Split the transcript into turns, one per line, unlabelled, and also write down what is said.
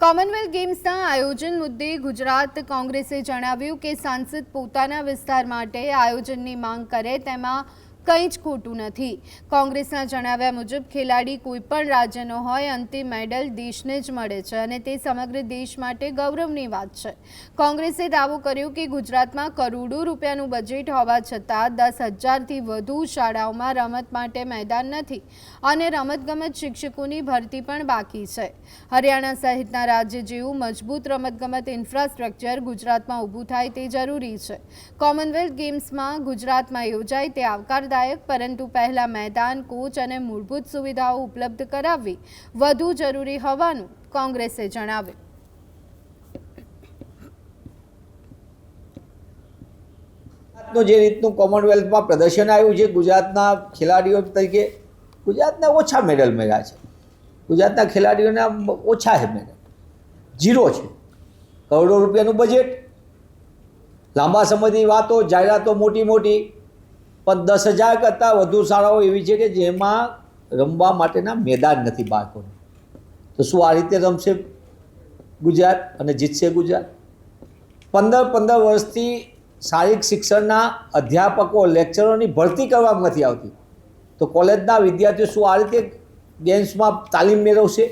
Commonwealth ગેમ્સના આયોજન મુદ્દે ગુજરાત કોંગ્રેસે જણાવ્યું કે સાંસદ પોતાના વિસ્તાર માટે આયોજનની માંગ કરે તેમાં કંઈ જ ખોટું નથી। કોંગ્રેસના જણાવ્યા મુજબ ખેલાડી કોઈપણ રાજ્યનો હોય, અંતિમ મેડલ દેશને જ મળે છે અને તે સમગ્ર દેશ માટે ગૌરવની વાત છે। કોંગ્રેસે દાવો કર્યો કે ગુજરાતમાં કરોડો રૂપિયાનું બજેટ હોવા છતાં 10,000થી વધુ શાળાઓમાં રમત માટે મેદાન નથી અને રમતગમત શિક્ષકોની ભરતી પણ બાકી છે। હરિયાણા સહિતના રાજ્ય જેવું મજબૂત રમતગમત ઇન્ફ્રાસ્ટ્રક્ચર ગુજરાતમાં ઊભું થાય તે જરૂરી છે। કોમનવેલ્થ ગેમ્સમાં ગુજરાતમાં યોજાય તે આવકારદાયક, પરંતુ પહેલા મેદાન, કોચ અને મૂળભૂત સુવિધાઓ ઉપલબ્ધ કરાવવી વધુ જરૂરી હોવાનું કોંગ્રેસે જણાવ્યું।
જે રીતનું કોમનવેલ્થમાં પ્રદર્શન આવ્યું છે, ગુજરાતના ખેલાડીઓ તરીકે ગુજરાતને ઓછા મેડલ મળ્યા છે। ગુજરાતના ખેલાડીઓના ઓછા છે મેડલ, 0 છે। કરોડો રૂપિયાનું બજેટ, લાંબા સમયની વાતો, જાહેરાતો મોટી મોટી, પણ 10,000 કરતાં વધુ શાળાઓ એવી છે કે જેમાં રમવા માટેના મેદાન નથી બાળકોને। તો શું આ રીતે રમશે ગુજરાત અને જીતશે ગુજરાત? 15 વર્ષથી શારીરિક શિક્ષણના અધ્યાપકો, લેક્ચરોની ભરતી કરવામાં નથી આવતી, તો કોલેજના વિદ્યાર્થીઓ શું આ રીતે ગેમ્સમાં તાલીમ મેળવશે?